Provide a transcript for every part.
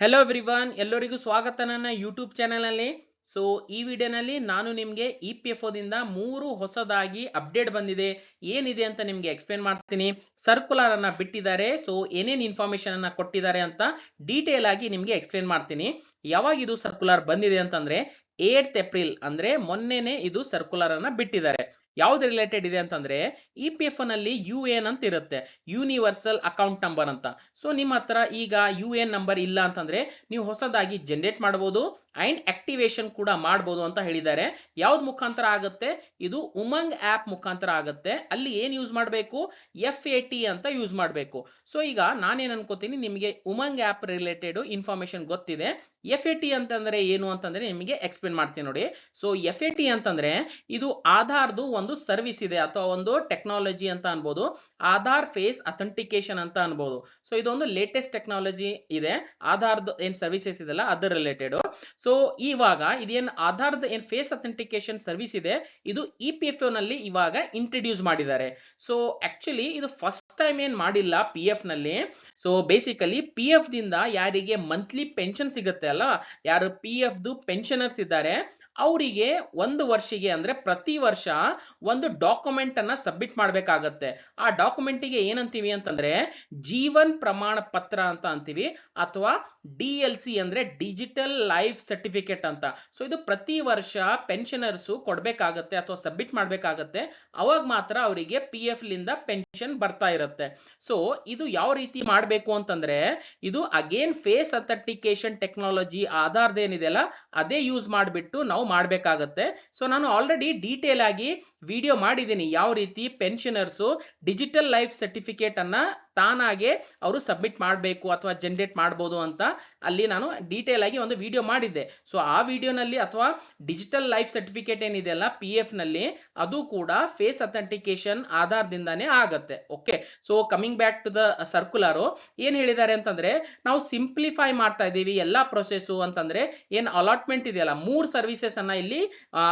Hello everyone, ಎಲ್ಲರಿಗೂ ಸ್ವಾಗತ ನನ್ನ ಯೂಟ್ಯೂಬ್ ಚಾನೆಲ್ನಲ್ಲಿ. ಸೊ ಈ ವಿಡಿಯೋನಲ್ಲಿ ನಾನು ನಿಮಗೆ ಇ ಪಿ ಎಫ್ ಒದಿಂದ 3 ಹೊಸದಾಗಿ ಅಪ್ಡೇಟ್ ಬಂದಿದೆ, ಏನಿದೆ ಅಂತ ನಿಮಗೆ ಎಕ್ಸ್ಪ್ಲೇನ್ ಮಾಡ್ತೀನಿ. ಸರ್ಕ್ಯುಲರ್ ಅನ್ನ ಬಿಟ್ಟಿದ್ದಾರೆ, ಸೊ ಏನೇನು ಇನ್ಫಾರ್ಮೇಶನ್ ಅನ್ನ ಕೊಟ್ಟಿದ್ದಾರೆ ಅಂತ ಡೀಟೇಲ್ ಆಗಿ ನಿಮಗೆ ಎಕ್ಸ್ಪ್ಲೇನ್ ಮಾಡ್ತೀನಿ. ಯಾವಾಗ ಇದು ಸರ್ಕ್ಯುಲರ್ ಬಂದಿದೆ ಅಂತಂದ್ರೆ 8th ಏಪ್ರಿಲ್, ಅಂದ್ರೆ ಮೊನ್ನೆನೆ ಇದು ಸರ್ಕ್ಯುಲರ್ ಅನ್ನ ಬಿಟ್ಟಿದ್ದಾರೆ. ಯಾವ್ದು ರಿಲೇಟೆಡ್ ಇದೆ ಅಂತಂದ್ರೆ ಇ ಪಿ ಎಫ್ ನಲ್ಲಿ ಯು ಎನ್ ಅಂತ ಇರುತ್ತೆ, ಯೂನಿವರ್ಸಲ್ ಅಕೌಂಟ್ ನಂಬರ್ ಅಂತ. ಸೊ ನಿಮ್ಮ ಹತ್ರ ಈಗ ಯು ಎನ್ ನಂಬರ್ ಇಲ್ಲ ಅಂತಂದ್ರೆ ನೀವು ಹೊಸದಾಗಿ ಜನರೇಟ್ ಮಾಡಬಹುದು ಅಂಡ್ ಆಕ್ಟಿವೇಶನ್ ಕೂಡ ಮಾಡಬಹುದು ಅಂತ ಹೇಳಿದ್ದಾರೆ. ಯಾವ್ದು ಮುಖಾಂತರ ಆಗುತ್ತೆ? ಇದು ಉಮಂಗ್ ಆಪ್ ಮುಖಾಂತರ ಆಗುತ್ತೆ. ಅಲ್ಲಿ ಏನ್ ಯೂಸ್ ಮಾಡಬೇಕು? FAT ಅಂತ ಯೂಸ್ ಮಾಡಬೇಕು. ಸೊ ಈಗ ನಾನೇನ್ ಅನ್ಕೋತೀನಿ, ನಿಮಗೆ ಉಮಂಗ್ ಆಪ್ ರಿಲೇಟೆಡ್ ಇನ್ಫಾರ್ಮೇಶನ್ ಗೊತ್ತಿದೆ. FAT ಅಂತಂದ್ರೆ ಏನು ಅಂತಂದ್ರೆ ನಿಮಗೆ ಎಕ್ಸ್ಪ್ಲೇನ್ ಮಾಡ್ತೀನಿ ನೋಡಿ. ಸೊ FAT ಅಂತಂದ್ರೆ ಇದು ಆಧಾರ್ದು ಒಂದು ಸರ್ವಿಸ್ ಇದೆ ಅಥವಾ ಒಂದು ಟೆಕ್ನಾಲಜಿ ಅಂತ ಅನ್ಬೋದು. ಆಧಾರ್ ಫೇಸ್ ಅಥೆಂಟಿಕೇಶನ್ ಅಂತ ಅನ್ಬೋದು. ಸೊ ಇದೊಂದು ಲೇಟೆಸ್ಟ್ ಟೆಕ್ನಾಲಜಿ ಇದೆ. ಆಧಾರ್ದು ಏನ್ ಸರ್ವಿಸಸ್ ಇದೆಲ್ಲ ಅದರ ರಿಲೇಟೆಡ್. ಸೊ ಇವಾಗ ಇದೇನ್ ಆಧಾರ್ದ ಏನ್ ಫೇಸ್ ಅಥೆಂಟಿಕೇಶನ್ ಸರ್ವಿಸ್ ಇದೆ, ಇದು ಇ ಪಿ ಎಫ್ ನಲ್ಲಿ ಇವಾಗ ಇಂಟ್ರೊಡ್ಯೂಸ್ ಮಾಡಿದ್ದಾರೆ. ಸೊ ಆಕ್ಚುಲಿ ಇದು ಫಸ್ಟ್ ಟೈಮ್ ಏನ್ ಮಾಡಿಲ್ಲ ಪಿ ಎಫ್ ನಲ್ಲಿ. ಸೊ ಬೇಸಿಕಲಿ ಪಿ ಎಫ್ ದಿಂದ ಯಾರಿಗೆ ಮಂತ್ಲಿ ಪೆನ್ಷನ್ ಸಿಗುತ್ತೆ ಅಲ್ಲ, ಯಾರು ಪಿ ಎಫ್ ದು ಪೆನ್ಷನರ್ಸ್ ಇದ್ದಾರೆ ಅವರಿಗೆ ಒಂದು ವರ್ಷಿಗೆ ಅಂದ್ರೆ ಪ್ರತಿ ವರ್ಷ ಒಂದು ಡಾಕ್ಯುಮೆಂಟ್ ಅನ್ನ ಸಬ್ಮಿಟ್ ಮಾಡ್ಬೇಕಾಗತ್ತೆ. ಆ ಡಾಕ್ಯುಮೆಂಟ್ ಗೆ ಏನಂತೀವಿ ಅಂತಂದ್ರೆ ಜೀವನ್ ಪ್ರಮಾಣ ಪತ್ರ ಅಂತ ಅಂತೀವಿ, ಅಥವಾ DLC ಅಂದ್ರೆ ಡಿಜಿಟಲ್ ಲೈಫ್ ಸರ್ಟಿಫಿಕೇಟ್ ಅಂತ. ಸೊ ಇದು ಪ್ರತಿ ವರ್ಷ ಪೆನ್ಷನರ್ಸ್ ಕೊಡ್ಬೇಕಾಗತ್ತೆ ಅಥವಾ ಸಬ್ಮಿಟ್ ಮಾಡ್ಬೇಕಾಗತ್ತೆ. ಅವಾಗ ಮಾತ್ರ ಅವರಿಗೆ ಪಿ ಎಫ್ ಲಿಂದ ಪೆನ್ಷನ್ ಬರ್ತಾ ಇರುತ್ತೆ. ಸೊ ಇದು ಯಾವ ರೀತಿ ಮಾಡಬೇಕು ಅಂತಂದ್ರೆ ಇದು ಅಗೇನ್ ಫೇಸ್ ಅಥೆಂಟಿಕೇಶನ್ ಟೆಕ್ನಾಲಜಿ ಆಧಾರ್ದ ಏನಿದೆಯಲ್ಲ ಅದೇ ಯೂಸ್ ಮಾಡಿಬಿಟ್ಟು ನಾವು ಮಾಡಬೇಕಾಗತ್ತೆ. ಸೊ ನಾನು ಆಲ್ರೆಡಿ ಡೀಟೇಲ್ ಆಗಿ ವಿಡಿಯೋ ಮಾಡಿದ್ದೀನಿ, ಯಾವ ರೀತಿ ಪೆನ್ಷನರ್ಸ್ ಡಿಜಿಟಲ್ ಲೈಫ್ ಸರ್ಟಿಫಿಕೇಟ್ ಅನ್ನ ತಾನಾಗೆ ಅವರು ಸಬ್ಮಿಟ್ ಮಾಡಬೇಕು ಅಥವಾ ಜನರೇಟ್ ಮಾಡಬಹುದು ಅಂತ ಅಲ್ಲಿ ನಾನು ಡೀಟೇಲ್ ಆಗಿ ಒಂದು ವಿಡಿಯೋ ಮಾಡಿದ್ದೆ. ಸೊ ಆ ವಿಡಿಯೋನಲ್ಲಿ ಅಥವಾ ಡಿಜಿಟಲ್ ಲೈಫ್ ಸರ್ಟಿಫಿಕೇಟ್ ಏನಿದೆಯಲ್ಲ ಪಿ ಎಫ್ ನಲ್ಲಿ ಅದು ಕೂಡ ಫೇಸ್ ಅಥೆಂಟಿಕೇಶನ್ ಆಧಾರದಿಂದಾನೇ ಆಗತ್ತೆ. Okay, so coming back to the circular, ಏನ್ ಹೇಳಿದ್ದಾರೆ ಅಂತಂದ್ರೆ ನಾವು ಸಿಂಪ್ಲಿಫೈ ಮಾಡ್ತಾ ಇದೀವಿ ಎಲ್ಲಾ ಪ್ರೊಸೆಸ್ ಅಂತಂದ್ರೆ ಏನ್ ಅಲಾಟ್ಮೆಂಟ್ ಇದೆಯಲ್ಲ 3 ಸರ್ವಿಸಸ್ ಅನ್ನ ಇಲ್ಲಿ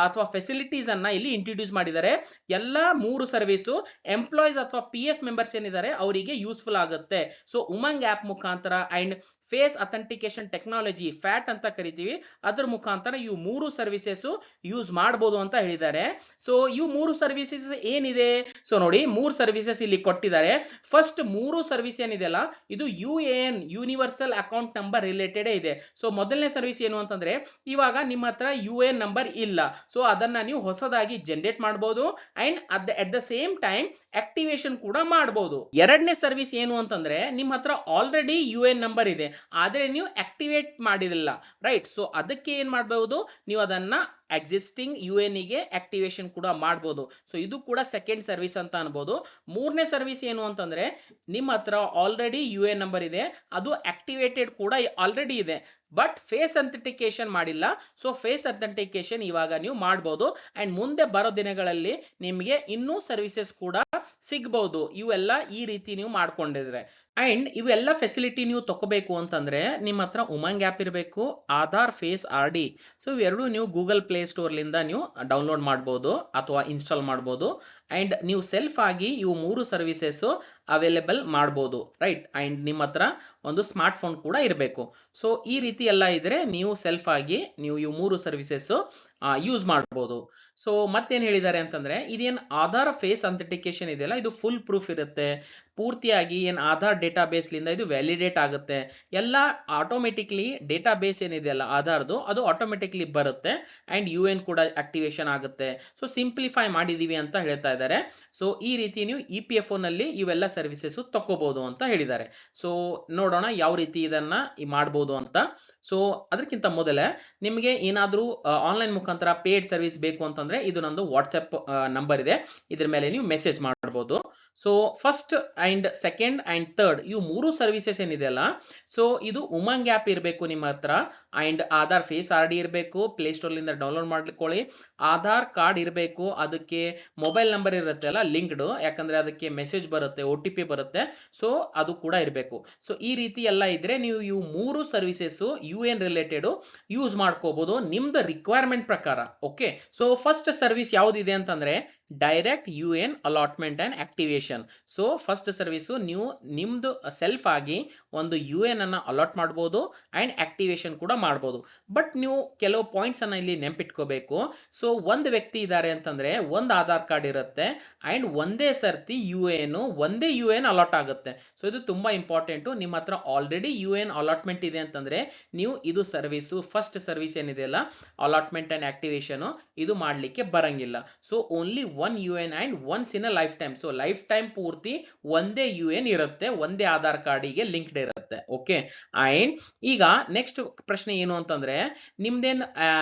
ಅಥವಾ ಫೆಸಿಲಿಟೀಸ್ ಅನ್ನ ಇಲ್ಲಿ ಇಂಟ್ರೊಡ್ಯೂಸ್ ಮಾಡಿದ್ದಾರೆ. ಎಲ್ಲಾ 3 ಸರ್ವಿಸು ಎಂಪ್ಲಾಯೀಸ್ ಅಥವಾ ಪಿ ಎಫ್ ಮೆಂಬರ್ಸ್ ಏನಿದ್ದಾರೆ ಅವರಿಗೆ ಯೂಸ್ಫುಲ್ ಆಗುತ್ತೆ. ಸೊ ಉಮಂಗ್ ಆಪ್ ಮುಖಾಂತರ and face authentication technology FAT ಅಂತ ಕರಿತೀವಿ, ಅದ್ರ ಮುಖಾಂತರ ಇವು 3 ಸರ್ವಿಸಸ್ ಯೂಸ್ ಮಾಡಬಹುದು ಅಂತ ಹೇಳಿದ್ದಾರೆ. ಸೊ ಇವು 3 ಸರ್ವಿಸಸ್ ಏನಿದೆ? ಸೊ ನೋಡಿ 3 ಸರ್ವಿಸಸ್ ಇಲ್ಲಿ ಕೊಟ್ಟಿದ್ದಾರೆ. ಫಸ್ಟ್ 3 ಸರ್ವಿಸ್ ಏನಿದೆಯಲ್ಲ ಇದು UAN universal account number related ಇದೆ. ಸೊ ಮೊದಲನೇ ಸರ್ವಿಸ್ ಏನು ಅಂತಂದ್ರೆ ಇವಾಗ ನಿಮ್ಮ ಹತ್ರ UAN ನಂಬರ್ ಇಲ್ಲ, ಸೊ ಅದನ್ನ ನೀವು ಹೊಸದಾಗಿ ಜನರೇಟ್ ಮಾಡಬಹುದು and at the same time activation ಕೂಡ ಮಾಡಬಹುದು. ಎರಡನೇ ಸರ್ವಿಸ್ ಏನು ಅಂತಂದ್ರೆ ನಿಮ್ಮ ಹತ್ರ ಆಲ್ರೆಡಿ UAN ನಂಬರ್ ಇದೆ ಆದ್ರೆ ನೀವು ಆಕ್ಟಿವೇಟ್ ಮಾಡಿದಿಲ್ಲ, ರೈಟ್? ಸೊ ಅದಕ್ಕೆ ಏನ್ ಮಾಡಬಹುದು, ನೀವು ಅದನ್ನ ಎಕ್ಸಿಸ್ಟಿಂಗ್ UAN ಗೆ ಆಕ್ಟಿವೇಶನ್ ಕೂಡ ಮಾಡಬಹುದು. ಸೊ ಇದು ಕೂಡ ಸೆಕೆಂಡ್ ಸರ್ವಿಸ್ ಅಂತ ಅನ್ಬೋದು. ಮೂರನೇ ಸರ್ವಿಸ್ ಏನು ಅಂತಂದ್ರೆ ನಿಮ್ಮ ಹತ್ರ ಆಲ್ರೆಡಿ UAN ನಂಬರ್ ಇದೆ, ಅದು ಆಕ್ಟಿವೇಟೆಡ್ ಕೂಡ ಆಲ್ರೆಡಿ ಇದೆ, ಬಟ್ ಫೇಸ್ ಅಥೆಂಟಿಕೇಶನ್ ಮಾಡಿಲ್ಲ. ಸೊ ಫೇಸ್ ಅಥೆಂಟಿಕೇಶನ್ ಇವಾಗ ನೀವು ಮಾಡಬಹುದು ಅಂಡ್ ಮುಂದೆ ಬರೋ ದಿನಗಳಲ್ಲಿ ನಿಮಗೆ ಇನ್ನೂ ಸರ್ವಿಸಸ್ ಕೂಡ ಸಿಗಬಹುದು. ಇವೆಲ್ಲ ಈ ರೀತಿ ನೀವು ಮಾಡ್ಕೊಂಡಿದ್ರೆ ಅಂಡ್ ಇವೆಲ್ಲ ಫೆಸಿಲಿಟಿ ನೀವು ತಗೋಬೇಕು ಅಂತಂದ್ರೆ ನಿಮ್ಮ ಹತ್ರ ಉಮಂಗ್ ಆಪ್ ಇರಬೇಕು, ಆಧಾರ್ ಫೇಸ್ RD. ಸೊ ಇವೆರಡು ನೀವು ಗೂಗಲ್ ಪ್ಲೇ ಸ್ಟೋರ್ ಲಿಂದ ನೀವು ಡೌನ್ಲೋಡ್ ಮಾಡಬಹುದು ಅಥವಾ ಇನ್ಸ್ಟಾಲ್ ಮಾಡಬಹುದು ಅಂಡ್ ನೀವು ಸೆಲ್ಫ್ ಆಗಿ ಇವು 3 ಸರ್ವಿಸಸ್ ಅವೈಲೇಬಲ್ ಮಾಡಬಹುದು, ರೈಟ್? ಅಂಡ್ ನಿಮ್ಮ ಹತ್ರ ಒಂದು ಸ್ಮಾರ್ಟ್ ಫೋನ್ ಕೂಡ ಇರಬೇಕು. ಸೊ ಈ ರೀತಿ ಎಲ್ಲ ಇದ್ರೆ ನೀವು ಸೆಲ್ಫ್ ಆಗಿ ನೀವು ಇವು 3 ಸರ್ವಿಸಸ್ ಯೂಸ್ ಮಾಡಬಹುದು. ಸೊ ಮತ್ತೇನ್ ಹೇಳಿದ್ದಾರೆ ಅಂತಂದ್ರೆ ಇದೇನ್ ಆಧಾರ್ ಫೇಸ್ ಅಥೆಂಟಿಕೇಶನ್ ಇದೆಯಲ್ಲ ಇದು ಫುಲ್ ಪ್ರೂಫ್ ಇರುತ್ತೆ. ಪೂರ್ತಿಯಾಗಿ ಏನ್ ಆಧಾರ್ ಡೇಟಾ ಬೇಸ್ ಲಿಂದ ಇದು ವ್ಯಾಲಿಡೇಟ್ ಆಗುತ್ತೆ. ಎಲ್ಲ ಆಟೋಮೆಟಿಕ್ಲಿ ಡೇಟಾ ಬೇಸ್ ಏನಿದೆಯಲ್ಲ ಆಧಾರ್ದು ಅದು ಆಟೋಮೆಟಿಕ್ಲಿ ಬರುತ್ತೆ ಅಂಡ್ UN ಕೂಡ ಆಕ್ಟಿವೇಶನ್ ಆಗುತ್ತೆ. ಸೊ ಸಿಂಪ್ಲಿಫೈ ಮಾಡಿದೀವಿ ಅಂತ ಹೇಳ್ತಾ ಇದ್ದಾರೆ. ಸೊ ಈ ರೀತಿ ನೀವು ಇ ಪಿ ಎಫ್ ನಲ್ಲಿ ಇವೆಲ್ಲ ಸರ್ವಿಸಸ್ ತಗೋಬಹುದು ಅಂತ ಹೇಳಿದ್ದಾರೆ. ಸೊ ನೋಡೋಣ ಯಾವ ರೀತಿ ಇದನ್ನ ಮಾಡಬಹುದು ಅಂತ. ಸೊ ಅದಕ್ಕಿಂತ ಮೊದಲೇ ನಿಮಗೆ ಏನಾದ್ರೂ ಆನ್ಲೈನ್ ಮುಖಾಂತರ ಪೇಡ್ ಸರ್ವಿಸ್ ಬೇಕು ಅಂತಂದ್ರೆ ಇದು ನಂದು ವಾಟ್ಸ್ಆಪ್ ನಂಬರ್ ಇದೆ, ಇದ್ರ ಮೇಲೆ ನೀವು ಮೆಸೇಜ್ ಮಾಡಬಹುದು. So first and second and third ಇವು 3 ಸರ್ವಿಸಸ್ ಏನಿದೆಯಲ್ಲ, ಸೊ ಇದು ಉಮಂಗ್ ಆಪ್ ಇರಬೇಕು ನಿಮ್ಮ ಹತ್ರ ಅಂಡ್ ಆಧಾರ್ ಫೇಸ್ RD ಇರಬೇಕು, ಪ್ಲೇ ಸ್ಟೋರ್ ಲಿಂದ ಡೌನ್ಲೋಡ್ ಮಾಡ್ಕೊಳ್ಳಿ. ಆಧಾರ್ ಕಾರ್ಡ್ ಇರಬೇಕು, ಅದಕ್ಕೆ ಮೊಬೈಲ್ ನಂಬರ್ ಇರುತ್ತೆ ಅಲ್ಲ ಲಿಂಕ್ಡ್, ಯಾಕಂದ್ರೆ ಅದಕ್ಕೆ ಮೆಸೇಜ್ ಬರುತ್ತೆ, OTP ಬರುತ್ತೆ. ಸೊ ಅದು ಕೂಡ ಇರಬೇಕು. ಸೊ ಈ ರೀತಿ ಎಲ್ಲ ಇದ್ರೆ ನೀವು ಇವು 3 ಸರ್ವಿಸಸ್ UN ರಿಲೇಟೆಡ್ ಯೂಸ್ ಮಾಡ್ಕೋಬಹುದು ನಿಮ್ದು ರಿಕ್ವೈರ್ಮೆಂಟ್ ಪ್ರಕಾರ. ಓಕೆ, ಸೊ ಫಸ್ಟ್ ಸರ್ವಿಸ್ ಯಾವ್ದಿದೆ ಅಂತಂದ್ರೆ direct UN allotment and activation activation. So first service ನೀವು ನಿಮ್ದು ಸೆಲ್ಫ್ ಆಗಿ ಒಂದು ಯು ಎನ್ ಅನ್ನ ಅಲಾಟ್ ಮಾಡ್ಬೋದು ಅಂಡ್ ಆಕ್ಟಿವೇಶನ್ ಕೂಡ ಮಾಡ್ಬೋದು. ಬಟ್ ನೀವು ಕೆಲವು ಪಾಯಿಂಟ್ಸ್ ಅನ್ನ ಇಲ್ಲಿ ನೆನ್ಪಿಟ್ಕೋಬೇಕು. ಸೊ ಒಂದು ವ್ಯಕ್ತಿ ಇದ್ದಾರೆ ಅಂತಂದ್ರೆ ಒಂದು ಆಧಾರ್ ಕಾರ್ಡ್ ಇರುತ್ತೆ ಅಂಡ್ ಒಂದೇ ಸರ್ತಿ ಒಂದೇ ಯು ಎನ್ ಅಲಾಟ್ ಆಗುತ್ತೆ. ಸೊ ಇದು ತುಂಬಾ ಇಂಪಾರ್ಟೆಂಟ್. ನಿಮ್ಮ ಹತ್ರ ಆಲ್ರೆಡಿ ಯು ಎನ್ ಅಲಾಟ್ಮೆಂಟ್ ಇದೆ ಅಂತಂದ್ರೆ ನೀವು ಇದು ಸರ್ವಿಸ್ ಫಸ್ಟ್ ಸರ್ವಿಸ್ ಏನಿದೆ ಅಲ್ಲ, ಅಲಾಟ್ಮೆಂಟ್ ಅಂಡ್ ಆಕ್ಟಿವೇಶನ್, ಇದು ಮಾಡ್ಲಿಕ್ಕೆ ಬರಂಗಿಲ್ಲ. So only one U N and once in a life time. So life time ಪೂರ್ತಿ ಒಂದೇ ಯು ಎನ್ ಇರುತ್ತೆ, ಒಂದೇ ಆಧಾರ್ ಕಾರ್ಡಿಗೆ ಲಿಂಕ್ಡ್ ಇರುತ್ತೆ. ಓಕೆ. ಅಂಡ್ ಈಗ ನೆಕ್ಸ್ಟ್ ಪ್ರಶ್ನೆ ಏನು ಅಂತಂದ್ರೆ ನಿಮ್ದೇನ್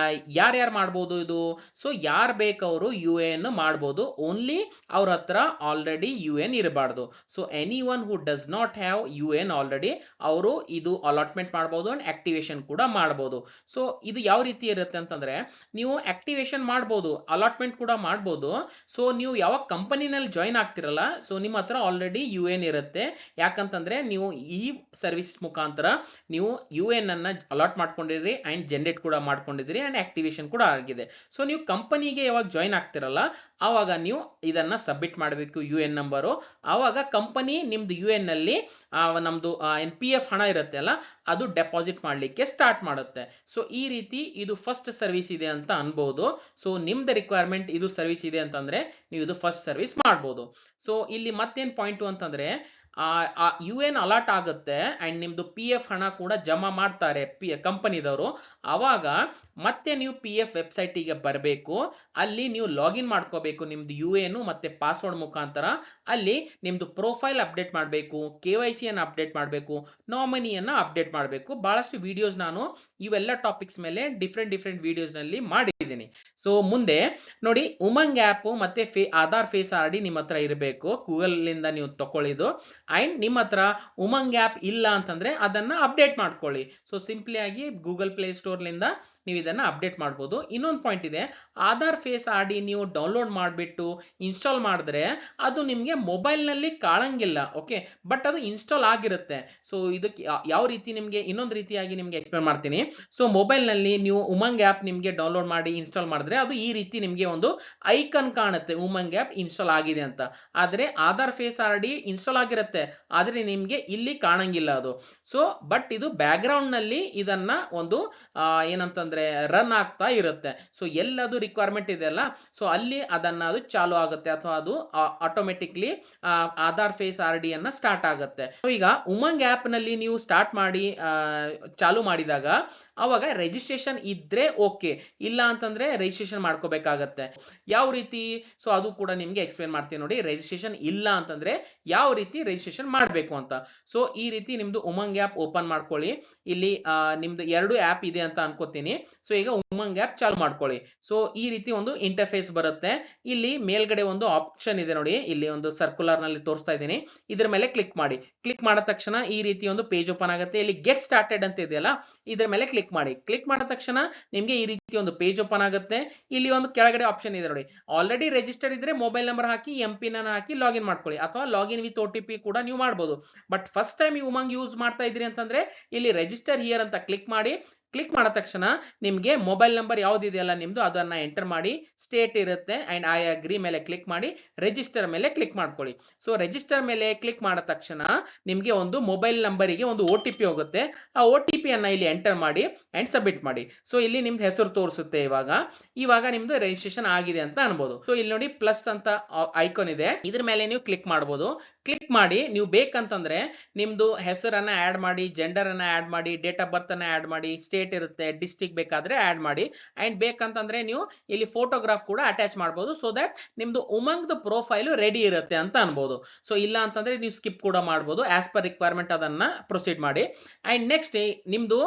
ಯಾರ್ಯಾರು ಮಾಡ್ಬೋದು ಇದು? ಸೊ ಯಾರು ಬೇಕವರು ಯು ಎನ್ ಮಾಡ್ಬೋದು, ಓನ್ಲಿ ಅವ್ರ ಹತ್ರ ಆಲ್ರೆಡಿ ಯು ಎನ್ ಇರಬಾರ್ದು. So any one who does not have U N already ಅವರು ಇದು ಅಲಾಟ್ಮೆಂಟ್ ಮಾಡ್ಬೋದು ಅಂಡ್ ಆಕ್ಟಿವೇಶನ್ ಕೂಡ ಮಾಡ್ಬೋದು. ಸೊ ಇದು ಯಾವ ರೀತಿ ಇರುತ್ತೆ ಅಂತಂದ್ರೆ ನೀವು ಆಕ್ಟಿವೇಶನ್ ಮಾಡ್ಬೋದು, ಅಲಾಟ್ಮೆಂಟ್ ಕೂಡ ಮಾಡ್ಬೋದು. ಸೊ ನೀವು ಯಾವಾಗ ಕಂಪನಿನಲ್ಲಿ ಜಾಯಿನ್ ಆಗ್ತಿರಲ್ಲ, ಸೊ ನಿಮ್ಮ ಹತ್ರ ಆಲ್ರೆಡಿ ಯು ಎನ್ ಇರುತ್ತೆ. ಯಾಕಂತಂದ್ರೆ ನೀವು ಈ ಸರ್ವಿಸ್ ಮುಖಾಂತರ ನೀವು ಯು ಎನ್ ಅನ್ನ ಅಲಾಟ್ ಮಾಡ್ಕೊಂಡಿದ್ರಿ ಅಂಡ್ ಜನರೇಟ್ ಕೂಡ ಮಾಡ್ಕೊಂಡಿದ್ರಿ ಅಂಡ್ ಆಕ್ಟಿವೇಶನ್ ಕೂಡ ಆಗಿದೆ. ಸೊ ನೀವು ಕಂಪನಿಗೆ ಯಾವಾಗ ಜಾಯಿನ್ ಆಗ್ತಿರಲ್ಲ ಆವಾಗ ನೀವು ಇದನ್ನ ಸಬ್ಮಿಟ್ ಮಾಡಬೇಕು ಯು ಎನ್ ನಂಬರು. ಆವಾಗ ಕಂಪನಿ ನಿಮ್ದು ಯು ಎನ್ ನಲ್ಲಿ ನಮ್ದು ಪಿ ಎಫ್ ಹಣ ಇರುತ್ತೆ ಅಲ್ಲ, ಅದು ಡೆಪಾಸಿಟ್ ಮಾಡ್ಲಿಕ್ಕೆ ಸ್ಟಾರ್ಟ್ ಮಾಡುತ್ತೆ. ಸೊ ಈ ರೀತಿ ಇದು ಫಸ್ಟ್ ಸರ್ವಿಸ್ ಇದೆ ಅಂತ ಅನ್ಬೋದು. ಸೊ ನಿಮ್ದು ರಿಕ್ವೈರ್ಮೆಂಟ್ ಇದು ಸರ್ವಿಸ್ ಇದೆ ಅಂತಂದ್ರೆ ನೀವು ಇದು ಫಸ್ಟ್ ಸರ್ವಿಸ್ ಮಾಡ್ಬೋದು. ಸೊ ಇಲ್ಲಿ ಮತ್ತೇನ್ ಪಾಯಿಂಟ್ ಅಂತಂದ್ರೆ ಯು ಎನ್ ಅಲಾಟ್ ಆಗುತ್ತೆ ಅಂಡ್ ನಿಮ್ದು ಪಿ ಎಫ್ ಹಣ ಕೂಡ ಜಮಾ ಮಾಡ್ತಾರೆ ಕಂಪನಿದವರು. ಆವಾಗ ಮತ್ತೆ ನೀವು ಪಿ ಎಫ್ ವೆಬ್ಸೈಟಿಗೆ ಬರಬೇಕು. ಅಲ್ಲಿ ನೀವು ಲಾಗಿನ್ ಮಾಡ್ಕೋಬೇಕು ನಿಮ್ದು ಯು ಎನ್ ಮತ್ತೆ ಪಾಸ್ವರ್ಡ್ ಮುಖಾಂತರ. ಅಲ್ಲಿ ನಿಮ್ದು ಪ್ರೊಫೈಲ್ ಅಪ್ಡೇಟ್ ಮಾಡಬೇಕು, KYC ಅನ್ನು ಅಪ್ಡೇಟ್ ಮಾಡಬೇಕು, ನಾಮಿನಿಯನ್ನ ಅಪ್ಡೇಟ್ ಮಾಡಬೇಕು. ಬಹಳಷ್ಟು ವಿಡಿಯೋಸ್ ನಾನು ಇವೆಲ್ಲ ಟಾಪಿಕ್ಸ್ ಮೇಲೆ ಡಿಫ್ರೆಂಟ್ ವಿಡಿಯೋಸ್ ನಲ್ಲಿ ಮಾಡಿದ್ದೀನಿ. ಸೊ ಮುಂದೆ ನೋಡಿ, ಉಮಂಗ್ ಆ್ಯಪ್ ಮತ್ತೆ ಆಧಾರ್ ಫೇಸ್ ID ನಿಮ್ಮ ಹತ್ರ ಇರಬೇಕು. ಗೂಗಲ್ ಇಂದ ನೀವು ತಕೊಳ್ಳಿದ್ದು. ಅಂಡ್ ನಿಮ್ಮ ಹತ್ರ ಉಮಂಗ್ ಆ್ಯಪ್ ಇಲ್ಲ ಅಂತಂದ್ರೆ ಅದನ್ನ ಅಪ್ಡೇಟ್ ಮಾಡ್ಕೊಳ್ಳಿ. ಸೊ ಸಿಂಪ್ಲಿ ಆಗಿ ಗೂಗಲ್ ಪ್ಲೇ ಸ್ಟೋರ್ ಲಿಂದ ನೀವು ಇದನ್ನ ಅಪ್ಡೇಟ್ ಮಾಡ್ಬೋದು. ಇನ್ನೊಂದು ಪಾಯಿಂಟ್ ಇದೆ, ಆಧಾರ್ ಫೇಸ್ ID ನೀವು ಡೌನ್ಲೋಡ್ ಮಾಡಿಬಿಟ್ಟು ಇನ್ಸ್ಟಾಲ್ ಮಾಡಿದ್ರೆ ಅದು ನಿಮಗೆ ಮೊಬೈಲ್ ನಲ್ಲಿ ಕಾಣಂಗಿಲ್ಲ. ಓಕೆ, ಬಟ್ ಅದು ಇನ್ಸ್ಟಾಲ್ ಆಗಿರುತ್ತೆ. ಸೊ ಇದಕ್ಕೆ ಯಾವ ರೀತಿ ನಿಮಗೆ ಇನ್ನೊಂದು ರೀತಿಯಾಗಿ ನಿಮಗೆ ಎಕ್ಸ್ಪ್ಲೇನ್ ಮಾಡ್ತೀನಿ. ಸೊ ಮೊಬೈಲ್ ನಲ್ಲಿ ನೀವು ಉಮಂಗ್ ಆ್ಯಪ್ ನಿಮಗೆ ಡೌನ್ಲೋಡ್ ಮಾಡಿ ಇನ್ಸ್ಟಾಲ್ ಮಾಡಿದ್ರೆ ಅದು ಈ ರೀತಿ ನಿಮಗೆ ಒಂದು ಐಕನ್ ಕಾಣುತ್ತೆ, ಉಮಂಗ್ ಆ್ಯಪ್ ಇನ್ಸ್ಟಾಲ್ ಆಗಿದೆ ಅಂತ. ಆದ್ರೆ ಆಧಾರ್ ಫೇಸ್ ID ಇನ್ಸ್ಟಾಲ್ ಆಗಿರುತ್ತೆ, ಆದ್ರೆ ನಿಮ್ಗೆ ಇಲ್ಲಿ ಕಾಣಂಗಿಲ್ಲ ಅದು. ಸೊ ಬಟ್ ಇದು ಬ್ಯಾಕ್ ಗ್ರೌಂಡ್ ನಲ್ಲಿ ಇದನ್ನ ಒಂದು ಏನಂತಂದ್ರೆ ರನ್ ಆಗ್ತಾ ಇರುತ್ತೆ. ಸೊ ಎಲ್ಲದು ರಿಕ್ವೈರ್ಮೆಂಟ್ ಇದೆ ಅಲ್ಲ, ಸೊ ಅಲ್ಲಿ ಅದು ಚಾಲು ಆಗುತ್ತೆ ಅಥವಾ ಅದು ಆಟೋಮೆಟಿಕ್ಲಿ ಆಧಾರ್ ಫೇಸ್ ID ಅನ್ನ ಸ್ಟಾರ್ಟ್ ಆಗುತ್ತೆ. ಸೊ ಈಗ ಉಮಂಗ್ ಆ್ಯಪ್ ನಲ್ಲಿ ನೀವು ಸ್ಟಾರ್ಟ್ ಮಾಡಿ ಚಾಲು ಮಾಡಿದಾಗ ಅವಾಗ ರಿಜಿಸ್ಟ್ರೇಷನ್ ಇದ್ರೆ ಓಕೆ, ಇಲ್ಲ ಅಂತಂದ್ರೆ ರಿಜಿಸ್ಟ್ರೇಷನ್ ಮಾಡ್ಕೋಬೇಕಾಗತ್ತೆ. ಯಾವ ರೀತಿ? ಸೊ ಅದು ಕೂಡ ನಿಮ್ಗೆ ಎಕ್ಸ್ಪ್ಲೇನ್ ಮಾಡ್ತೀನಿ ನೋಡಿ. ರಿಜಿಸ್ಟ್ರೇಷನ್ ಇಲ್ಲ ಅಂತಂದ್ರೆ ಯಾವ ರೀತಿ ರಿಜಿಸ್ಟ್ರೇಷನ್ ಮಾಡಬೇಕು ಅಂತ. ಸೊ ಈ ರೀತಿ ನಿಮ್ದು ಉಮಂಗ್ ಆ್ಯಪ್ ಓಪನ್ ಮಾಡ್ಕೊಳ್ಳಿ. ಇಲ್ಲಿ ನಿಮ್ದು 2 ಆ್ಯಪ್ ಇದೆ ಅಂತ ಅನ್ಕೋತೀನಿ. ಸೊ ಈಗ ಉಮಂಗ್ ಆ್ಯಪ್ ಚಾಲು ಮಾಡ್ಕೊಳ್ಳಿ. ಸೊ ಈ ರೀತಿ ಒಂದು ಇಂಟರ್ಫೇಸ್ ಬರುತ್ತೆ. ಇಲ್ಲಿ ಮೇಲ್ಗಡೆ ಒಂದು ಆಪ್ಷನ್ ಇದೆ ನೋಡಿ, ಇಲ್ಲಿ ಒಂದು ಸರ್ಕ್ಯುಲರ್ ನಲ್ಲಿ ತೋರಿಸ್ತಾ ಇದ್ದೀನಿ. ಇದ್ರ ಮೇಲೆ ಕ್ಲಿಕ್ ಮಾಡಿ. ಕ್ಲಿಕ್ ಮಾಡಿದ ತಕ್ಷಣ ಈ ರೀತಿ ಒಂದು ಪೇಜ್ ಓಪನ್ ಆಗುತ್ತೆ. ಇಲ್ಲಿ ಗೆಟ್ ಸ್ಟಾರ್ಟೆಡ್ ಅಂತ ಇದೆಯಲ್ಲ, ಇದ್ರ ಮೇಲೆ ಕ್ಲಿಕ್ ಮಾಡಿ. ಕ್ಲಿಕ್ ಮಾಡಿದ ತಕ್ಷಣ ನಿಮ್ಗೆ ಈ ರೀತಿ ಒಂದು ಪೇಜ್ ಓಪನ್ ಆಗುತ್ತೆ. ಇಲ್ಲಿ ಒಂದು ಕೆಳಗಡೆ ಆಪ್ಷನ್ ಇದೆ ನೋಡಿ, ಆಲ್ರೆಡಿ ರಿಜಿಸ್ಟರ್ಡ್ ಇದ್ರೆ ಮೊಬೈಲ್ ನಂಬರ್ ಹಾಕಿ MPIN ಅನ್ನು ಹಾಕಿ ಲಾಗಿನ್ ಮಾಡ್ಕೊಳ್ಳಿ, ಅಥವಾ ಲಾಗಿನ್ ವಿತ್ OTP ಕೂಡ ನೀವು ಮಾಡಬಹುದು. But first time Umang use ಮಾಡ್ತಾ ಇದ್ರಿ ಅಂತಂದ್ರೆ ಇಲ್ಲಿ ರಿಜಿಸ್ಟರ್ ಹಿಯರ್ ಅಂತ ಕ್ಲಿಕ್ ಮಾಡಿ. ಕ್ಲಿಕ್ ಮಾಡಿದ ತಕ್ಷಣ ನಿಮ್ಗೆ ಮೊಬೈಲ್ ನಂಬರ್ ಯಾವ್ದಿದೆಯಲ್ಲ ನಿಮ್ದು ಅದನ್ನ ಎಂಟರ್ ಮಾಡಿ, ಸ್ಟೇಟ್ ಇರುತ್ತೆ ಅಂಡ್ ಐ ಅಗ್ರಿ ಮೇಲೆ ಕ್ಲಿಕ್ ಮಾಡಿ, ರಿಜಿಸ್ಟರ್ ಮೇಲೆ ಕ್ಲಿಕ್ ಮಾಡ್ಕೊಳ್ಳಿ. ಸೊ ರಿಜಿಸ್ಟರ್ ಮೇಲೆ ಕ್ಲಿಕ್ ಮಾಡಿದ ತಕ್ಷಣ ನಿಮ್ಗೆ ಒಂದು ಮೊಬೈಲ್ ನಂಬರಿಗೆ ಒಂದು OTP ಹೋಗುತ್ತೆ. ಆ OTP ಅನ್ನ ಇಲ್ಲಿ ಎಂಟರ್ ಮಾಡಿ ಅಂಡ್ ಸಬ್ಮಿಟ್ ಮಾಡಿ. ಸೊ ಇಲ್ಲಿ ನಿಮ್ದು ಹೆಸರು ತೋರಿಸುತ್ತೆ. ಇವಾಗ ನಿಮ್ದು ರಿಜಿಸ್ಟ್ರೇಷನ್ ಆಗಿದೆ ಅಂತ ಅನ್ಬೋದು. ಸೊ ಇಲ್ಲಿ ನೋಡಿ ಪ್ಲಸ್ ಅಂತ ಐಕಾನ್ ಇದೆ, ಇದ್ರ ಮೇಲೆ ನೀವು ಕ್ಲಿಕ್ ಮಾಡಬಹುದು. ಕ್ಲಿಕ್ ಮಾಡಿ ನೀವು ಬೇಕಂತಂದ್ರೆ ನಿಮ್ದು ಹೆಸರನ್ನ ಆಡ್ ಮಾಡಿ, ಜೆಂಡರ್ ಅನ್ನ ಆಡ್ ಮಾಡಿ, ಡೇಟ್ ಆಫ್ ಬರ್ತ್ ಅನ್ನ ಆಡ್ ಮಾಡಿ, ಸ್ಟೇಟ್ ಇರುತ್ತೆ, ಡಿಸ್ಟ್ರಿಕ್ಟ್ ಬೇಕಾದ್ರೆ ಆಡ್ ಮಾಡಿ. ಅಂಡ್ ಬೇಕಂತಂದ್ರೆ ನೀವು ಇಲ್ಲಿ ಫೋಟೋಗ್ರಾಫ್ ಕೂಡ ಅಟ್ಯಾಚ್ ಮಾಡಬಹುದು. ಸೊ ದಟ್ ನಿಮ್ದು ಉಮಂಗ್ ಪ್ರೊಫೈಲ್ ರೆಡಿ ಇರುತ್ತೆ ಅಂತ ಅನ್ಬೋದು. ಸೊ ಇಲ್ಲ ಅಂತಂದ್ರೆ ನೀವು ಸ್ಕಿಪ್ ಕೂಡ ಮಾಡಬಹುದು. ಆಸ್ ಪರ್ ರಿಕ್ವೈರ್ಮೆಂಟ್ ಅದನ್ನ ಪ್ರೊಸೀಡ್ ಮಾಡಿ. ಅಂಡ್ ನೆಕ್ಸ್ಟ್ ನಿಮ್ದು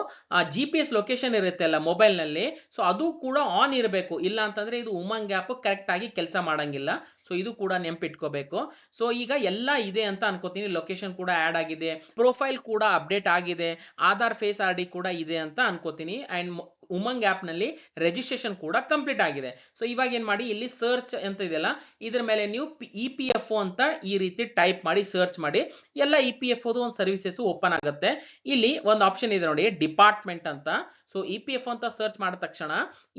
GPS ಲೊಕೇಶನ್ ಇರುತ್ತೆ ಅಲ್ಲ ಮೊಬೈಲ್ ನಲ್ಲಿ, ಸೊ ಅದು ಕೂಡ ಆನ್ ಇರಬೇಕು. ಇಲ್ಲ ಅಂತಂದ್ರೆ ಇದು ಉಮಂಗ್ ಆ್ಯಪ್ ಕರೆಕ್ಟ್ ಆಗಿ ಕೆಲಸ ಮಾಡಂಗಿಲ್ಲ. ಸೊ ಇದು ಕೂಡ ನೆನಪಿಟ್ಕೋಬೇಕು. ಸೊ ಈಗ ಎಲ್ಲ ಇದೆ ಅಂತ ಅನ್ಕೋತೀನಿ. ಲೊಕೇಶನ್ ಕೂಡ ಆಡ್ ಆಗಿದೆ, ಪ್ರೊಫೈಲ್ ಕೂಡ ಅಪ್ಡೇಟ್ ಆಗಿದೆ, ಆಧಾರ್ ಫೇಸ್ ID ಕೂಡ ಇದೆ ಅಂತ ಅನ್ಕೋತೀನಿ. ಅಂಡ್ ಉಮಂಗ್ ಆ್ಯಪ್ ನಲ್ಲಿ ರಿಜಿಸ್ಟ್ರೇಷನ್ ಕೂಡ ಕಂಪ್ಲೀಟ್ ಆಗಿದೆ. ಸೊ ಇವಾಗ ಏನ್ ಮಾಡಿ, ಇಲ್ಲಿ ಸರ್ಚ್ ಅಂತ ಇದೆಯಲ್ಲ ಇದ್ರ ಮೇಲೆ ನೀವು EPFO ಅಂತ ಈ ರೀತಿ ಟೈಪ್ ಮಾಡಿ ಸರ್ಚ್ ಮಾಡಿ. ಎಲ್ಲ EPFO ಒಂದು ಸರ್ವಿಸಸ್ ಓಪನ್ ಆಗುತ್ತೆ. ಇಲ್ಲಿ ಒಂದು ಆಪ್ಷನ್ ಇದೆ ನೋಡಿ, ಡಿಪಾರ್ಟ್ಮೆಂಟ್ ಅಂತ. ಸೊ EPFO ಅಂತ ಸರ್ಚ್ ಮಾಡಿದ ತಕ್ಷಣ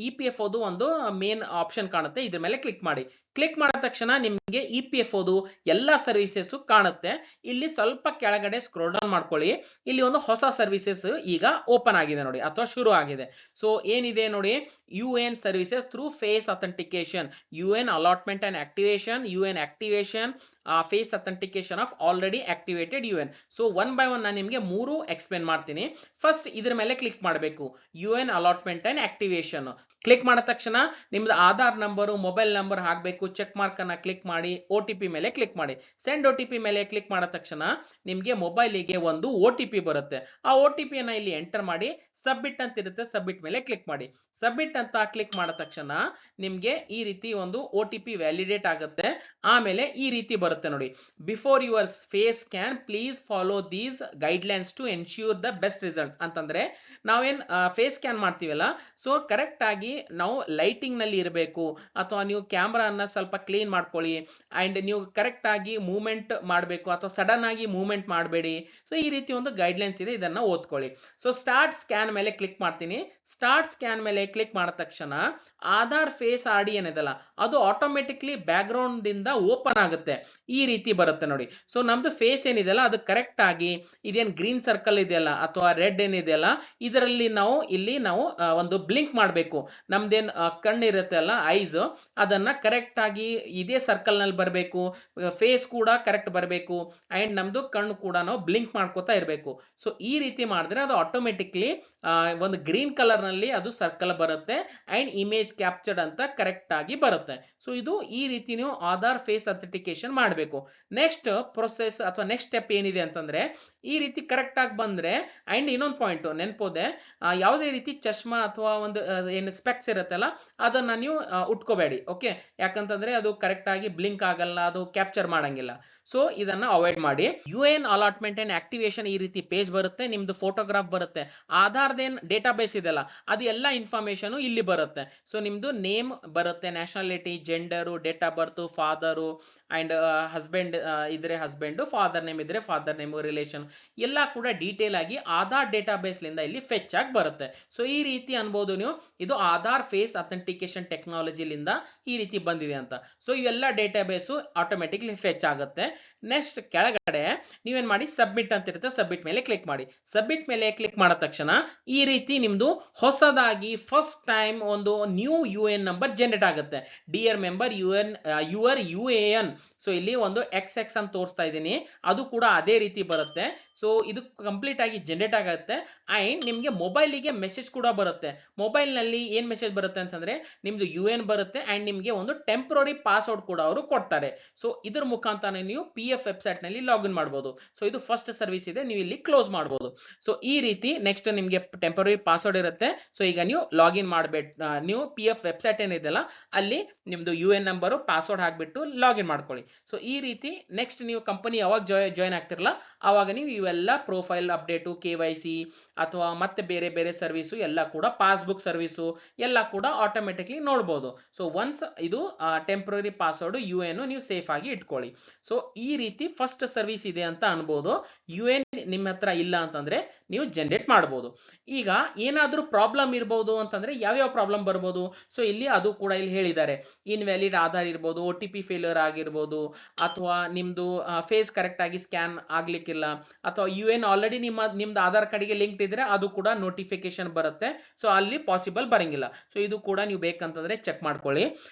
EPFO ಒಂದು ಮೇನ್ ಆಪ್ಷನ್ ಕಾಣುತ್ತೆ. ಇದ್ರ ಮೇಲೆ ಕ್ಲಿಕ್ ಮಾಡಿ. ಕ್ಲಿಕ್ ಮಾಡಿದ ತಕ್ಷಣ ನಿಮ್ಗೆ EPFOದು ಎಲ್ಲಾ ಸರ್ವಿಸಸ್ ಕಾಣುತ್ತೆ. ಇಲ್ಲಿ ಸ್ವಲ್ಪ ಕೆಳಗಡೆ ಸ್ಕ್ರೋಲ್ ಡೌನ್ ಮಾಡ್ಕೊಳ್ಳಿ. ಇಲ್ಲಿ ಒಂದು ಹೊಸ ಸರ್ವಿಸಸ್ ಈಗ ಓಪನ್ ಆಗಿದೆ ನೋಡಿ, ಅಥವಾ ಶುರು ಆಗಿದೆ. ಸೊ ಏನಿದೆ ನೋಡಿ, UN services through face authentication, UN allotment and activation, UN activation, face authentication of already activated UN. So one by one ನಾನು ನಿಮಗೆ 3 ಎಕ್ಸ್ಪ್ಲೇನ್ ಮಾಡ್ತೀನಿ. ಫಸ್ಟ್ ಇದ್ರ ಮೇಲೆ ಕ್ಲಿಕ್ ಮಾಡಬೇಕು, UN allotment and activation. Click ಮಾಡಿದ ತಕ್ಷಣ ನಿಮ್ದು ಆಧಾರ್ ನಂಬರು, ಮೊಬೈಲ್ ನಂಬರ್ ಹಾಕಬೇಕು. ಚೆಕ್ ಮಾರ್ಕ್ ಅನ್ನ ಕ್ಲಿಕ್ ಮಾಡಿ OTP ಮೇಲೆ ಕ್ಲಿಕ್ ಮಾಡಿ. ಸೆಂಡ್ OTP ಮೇಲೆ ಕ್ಲಿಕ್ ಮಾಡಿದ ತಕ್ಷಣ ನಿಮಗೆ ಮೊಬೈಲಿಗೆ ಒಂದು OTP ಬರುತ್ತೆ. ಆ OTP ಅನ್ನ ಇಲ್ಲಿ ಎಂಟರ್ ಮಾಡಿ ಸಬ್ಮಿಟ್ ಅಂತ ಇರುತ್ತೆ, ಸಬ್ಮಿಟ್ ಮೇಲೆ ಕ್ಲಿಕ್ ಮಾಡಿ. ಸಬ್ಮಿಟ್ ಅಂತ ಕ್ಲಿಕ್ ಮಾಡಿದ ತಕ್ಷಣ ನಿಮ್ಗೆ ಈ ರೀತಿ ಒಂದು OTP ವ್ಯಾಲಿಡೇಟ್ ಆಗುತ್ತೆ. ಆಮೇಲೆ ಈ ರೀತಿ ಬರುತ್ತೆ ನೋಡಿ, before your face scan please follow these guidelines to ensure the best result. ಅಂತಂದ್ರೆ ನಾವೇನ್ ಫೇಸ್ ಸ್ಕ್ಯಾನ್ ಮಾಡ್ತೀವಲ್ಲ, ಸೊ ಕರೆಕ್ಟ್ ಆಗಿ ನಾವು ಲೈಟಿಂಗ್ ನಲ್ಲಿ ಇರಬೇಕು, ಅಥವಾ ನೀವು ಕ್ಯಾಮ್ರಾ ಅನ್ನ ಸ್ವಲ್ಪ ಕ್ಲೀನ್ ಮಾಡ್ಕೊಳ್ಳಿ, ಅಂಡ್ ನೀವು ಕರೆಕ್ಟ್ ಆಗಿ ಮೂವ್ಮೆಂಟ್ ಮಾಡಬೇಕು, ಅಥವಾ ಸಡನ್ ಆಗಿ ಮೂವ್ಮೆಂಟ್ ಮಾಡಬೇಡಿ. ಸೊ ಈ ರೀತಿ ಒಂದು ಗೈಡ್ಲೈನ್ಸ್ ಇದೆ, ಇದನ್ನ ಓದ್ಕೊಳ್ಳಿ. ಸೊ ಸ್ಟಾರ್ಟ್ ಸ್ಕ್ಯಾನ್ ಮೇಲೆ ಕ್ಲಿಕ್ ಮಾಡ್ತೀನಿ. ಸ್ಟಾರ್ಟ್ ಸ್ಕ್ಯಾನ್ ಮೇಲೆ ಕ್ಲಿಕ್ ಮಾಡಿದ ತಕ್ಷಣ ಆಧಾರ್ ಫೇಸ್ ID ಏನಿದೆಲ್ಲ ಅದು ಆಟೋಮೆಟಿಕ್ಲಿ ಬ್ಯಾಕ್ ಗ್ರೌಂಡ್ ದಿಂದ ಓಪನ್ ಆಗುತ್ತೆ. ಈ ರೀತಿ ಬರುತ್ತೆ ನೋಡಿ. ಸೊ ನಮ್ದು ಫೇಸ್ ಏನಿದೆಯಲ್ಲ ಅದು ಕರೆಕ್ಟ್ ಆಗಿ ಇದೇನ್ ಗ್ರೀನ್ ಸರ್ಕಲ್ ಇದೆಯಲ್ಲ ಅಥವಾ ರೆಡ್ ಏನಿದೆಯಲ್ಲ, ಇದರಲ್ಲಿ ಇಲ್ಲಿ ನಾವು ಒಂದು ಬ್ಲಿಂಕ್ ಮಾಡಬೇಕು. ನಮ್ದೇನ್ ಕಣ್ಣು ಇರುತ್ತೆ ಅಲ್ಲ, ಐಸ್, ಅದನ್ನ ಕರೆಕ್ಟ್ ಆಗಿ ಇದೇ ಸರ್ಕಲ್ ನಲ್ಲಿ ಬರಬೇಕು. ಫೇಸ್ ಕೂಡ ಕರೆಕ್ಟ್ ಬರಬೇಕು, ಅಂಡ್ ನಮ್ದು ಕಣ್ಣು ಕೂಡ ನಾವು ಬ್ಲಿಂಕ್ ಮಾಡ್ಕೋತಾ ಇರಬೇಕು. ಸೊ ಈ ರೀತಿ ಮಾಡಿದ್ರೆ ಅದು ಆಟೋಮೆಟಿಕ್ಲಿ ಒಂದು ಗ್ರೀನ್ ಕಲರ್ ನಲ್ಲಿ ಅದು ಸರ್ಕಲ್ ಬರುತ್ತೆ, ಅಂಡ್ ಇಮೇಜ್ ಕ್ಯಾಪ್ಚರ್ಡ್ ಅಂತ ಕರೆಕ್ಟ್ ಆಗಿ ಬರುತ್ತೆ. ಸೊ ಇದು ಈ ರೀತಿ ನೀವು ಆಧಾರ್ ಫೇಸ್ ಅಥೆಂಟಿಕೇಶನ್ ಮಾಡಬೇಕು. ನೆಕ್ಸ್ಟ್ ಪ್ರೊಸೆಸ್ ಅಥವಾ ನೆಕ್ಸ್ಟ್ ಸ್ಟೆಪ್ ಏನಿದೆ ಅಂತಂದ್ರೆ, ಈ ರೀತಿ ಕರೆಕ್ಟ್ ಆಗಿ ಬಂದ್ರೆ, ಅಂಡ್ ಇನ್ನೊಂದು ಪಾಯಿಂಟ್ ನೆನ್ಪೋದೆ, ಯಾವುದೇ ರೀತಿ ಚಶ್ಮಾ ಅಥವಾ ಒಂದು ಏನು ಸ್ಪೆಕ್ಸ್ ಇರುತ್ತಲ್ಲ ಅದನ್ನ ನೀವು ಉಟ್ಕೋಬೇಡಿ. ಓಕೆ, ಯಾಕಂತಂದ್ರೆ ಅದು ಕರೆಕ್ಟ್ ಆಗಿ ಬ್ಲಿಂಕ್ ಆಗಲ್ಲ, ಅದು ಕ್ಯಾಪ್ಚರ್ ಮಾಡಂಗಿಲ್ಲ. ಸೊ ಇದನ್ನ ಅವಾಯ್ಡ್ ಮಾಡಿ. UN ಅಲಾಟ್ಮೆಂಟ್ ಅಂಡ್ ಆಕ್ಟಿವೇಶನ್ ಈ ರೀತಿ ಪೇಜ್ ಬರುತ್ತೆ, ನಿಮ್ದು ಫೋಟೋಗ್ರಾಫ್ ಬರುತ್ತೆ, ಆಧಾರ್ದೇನ್ ಡೇಟಾ ಬೇಸ್ ಇದೆಲ್ಲ ಅದು ಎಲ್ಲ ಇನ್ಫಾರ್ಮೇಶನ್ ಇಲ್ಲಿ ಬರುತ್ತೆ. ಸೊ ನಿಮ್ದು ನೇಮ್ ಬರುತ್ತೆ, nationality, gender, date of birth, father, and husband ಇದ್ರೆ ಹಸ್ಬೆಂಡ್, ಫಾದರ್ ನೇಮ್ ಇದ್ರೆ ಫಾದರ್ ನೇಮ್, ರಿಲೇಷನ್ ಎಲ್ಲ ಕೂಡ ಡೀಟೇಲ್ ಆಗಿ ಆಧಾರ್ ಡೇಟಾ ಬೇಸ್ ಲಿಂದ ಇಲ್ಲಿ ಫೆಚ್ ಆಗಿ ಬರುತ್ತೆ. ಸೊ ಈ ರೀತಿ ಅನ್ಬೋದು ನೀವು, ಇದು ಆಧಾರ್ ಫೇಸ್ ಅಥೆಂಟಿಕೇಶನ್ ಟೆಕ್ನಾಲಜಿ ಲಿಂದ ಈ ರೀತಿ ಬಂದಿದೆ ಅಂತ. ಸೊ ಇವೆಲ್ಲ ಡೇಟಾ ಬೇಸು ಆಟೋಮೆಟಿಕ್ಲಿ ಫೆಚ್ ಆಗುತ್ತೆ. ನೆಕ್ಸ್ಟ್ ಕೆಳಗಡೆ ನೀವೇನ್ ಮಾಡಿ, ಸಬ್ಮಿಟ್ ಅಂತ ಇರುತ್ತೆ, ಸಬ್ಮಿಟ್ ಮೇಲೆ ಕ್ಲಿಕ್ ಮಾಡಿ. ಸಬ್ಮಿಟ್ ಮೇಲೆ ಕ್ಲಿಕ್ ಮಾಡಿದ ತಕ್ಷಣ ಈ ರೀತಿ ನಿಮ್ದು ಹೊಸದಾಗಿ ಫಸ್ಟ್ ಟೈಮ್ ಒಂದು ನ್ಯೂ UN ನಂಬರ್ ಜನರೇಟ್ ಆಗುತ್ತೆ. Dear member your UAN. So ಇಲ್ಲಿ ಒಂದು XX ಅಂತ ತೋರಿಸ್ತಾ ಇದ್ದೀನಿ, ಅದು ಕೂಡ ಅದೇ ರೀತಿ ಬರುತ್ತೆ. ಸೊ ಇದು ಕಂಪ್ಲೀಟ್ ಆಗಿ ಜನರೇಟ್ ಆಗುತ್ತೆ. ಅಂಡ್ ನಿಮ್ಗೆ ಮೊಬೈಲಿಗೆ ಮೆಸೇಜ್ ಕೂಡ ಬರುತ್ತೆ. ಮೊಬೈಲ್ ನಲ್ಲಿ ಏನ್ ಮೆಸೇಜ್ ಬರುತ್ತೆ ಅಂತಂದ್ರೆ ನಿಮ್ದು UN ಬರುತ್ತೆ, ಅಂಡ್ ನಿಮ್ಗೆ ಒಂದು ಟೆಂಪರರಿ ಪಾಸ್ವರ್ಡ್ ಕೂಡ ಅವರು ಕೊಡ್ತಾರೆ. ಸೊ ಇದ್ರ ಮುಖಾಂತರ ನೀವು PF ವೆಬ್ಸೈಟ್ ನಲ್ಲಿ ಲಾಗಿನ್ ಮಾಡಬಹುದು. ಸೊ ಇದು ಫಸ್ಟ್ ಸರ್ವಿಸ್ ಇದೆ, ನೀವು ಇಲ್ಲಿ ಕ್ಲೋಸ್ ಮಾಡಬಹುದು. ಸೊ ಈ ರೀತಿ ನೆಕ್ಸ್ಟ್ ನಿಮ್ಗೆ ಟೆಂಪರರಿ ಪಾಸ್ವರ್ಡ್ ಇರುತ್ತೆ. ಸೊ ಈಗ ನೀವು ಲಾಗಿನ್ ಮಾಡಬೇಕು, ನೀವು PF ವೆಬ್ಸೈಟ್ ಏನಿದೆಯಲ್ಲ ಅಲ್ಲಿ ನಿಮ್ದು UN ನಂಬರು, ಪಾಸ್ವರ್ಡ್ ಹಾಕ್ಬಿಟ್ಟು ಲಾಗಿನ್ ಮಾಡ್ಕೊಳ್ಳಿ. ಸೊ ಈ ರೀತಿ ನೆಕ್ಸ್ಟ್ ನೀವು ಕಂಪನಿ ಯಾವಾಗ ಜಾಯ್ನ್ ಆಗ್ತಿರಲ್ಲ ಅವಾಗ ನೀವು ಇವೆಲ್ಲ ಪ್ರೊಫೈಲ್ ಅಪ್ಡೇಟು, KYC ಅಥವಾ ಮತ್ತೆ ಬೇರೆ ಬೇರೆ ಸರ್ವಿಸು ಎಲ್ಲ ಕೂಡ, ಪಾಸ್ಬುಕ್ ಸರ್ವಿಸು ಎಲ್ಲ ಕೂಡ ಆಟೋಮೆಟಿಕ್ಲಿ ನೋಡ್ಬೋದು. ಸೊ ಒನ್ಸ್ ಇದು ಟೆಂಪರರಿ ಪಾಸ್ವರ್ಡ್ UN ನೀವು ಸೇಫ್ ಆಗಿ ಇಟ್ಕೊಳ್ಳಿ. ಸೊ ಈ ರೀತಿ ಫಸ್ಟ್ ಸರ್ವಿಸ್ ಇದೆ ಅಂತ ಅನ್ಬೋದು. UN ನಿಮ್ಮ ಹತ್ರ ಇಲ್ಲ ಅಂತಂದ್ರೆ ನೀವು ಜನರೇಟ್ ಮಾಡಬಹುದು. ಈಗ ಏನಾದ್ರೂ ಪ್ರಾಬ್ಲಮ್ ಇರಬಹುದು ಅಂತಂದ್ರೆ ಯಾವ್ಯಾವ ಪ್ರಾಬ್ಲಮ್ ಬರ್ಬೋದು, ಸೊ ಇಲ್ಲಿ ಅದು ಕೂಡ ಇಲ್ಲಿ ಹೇಳಿದ್ದಾರೆ. ಇನ್ವ್ಯಾಲಿಡ್ ಆಧಾರ್ ಇರ್ಬೋದು, OTP ಫೇಲ್ಯೂರ್ ಆಗಿರ್ಬೋದು, ಅಥವಾ ನಿಮ್ದು ಫೇಸ್ ಕರೆಕ್ಟ್ ಆಗಿ ಸ್ಕ್ಯಾನ್ ಆಗ್ಲಿಕ್ಕಿಲ್ಲ, ಅಥವಾ UN ಆಲ್ರೆಡಿ ನಿಮ್ದು ಆಧಾರ್ ಕಾರ್ಡ್ಗೆ ಲಿಂಕ್ ಇದ್ರೆ ಅದು ಕೂಡ ನೋಟಿಫಿಕೇಶನ್ ಬರುತ್ತೆ. ಸೊ ಅಲ್ಲಿ ಪಾಸಿಬಲ್ ಬರಂಗಿಲ್ಲ. ಸೊ ಇದು ಕೂಡ ನೀವು ಬೇಕಂತಂದ್ರೆ ಚೆಕ್ ಮಾಡ್ಕೊಳ್ಳಿ.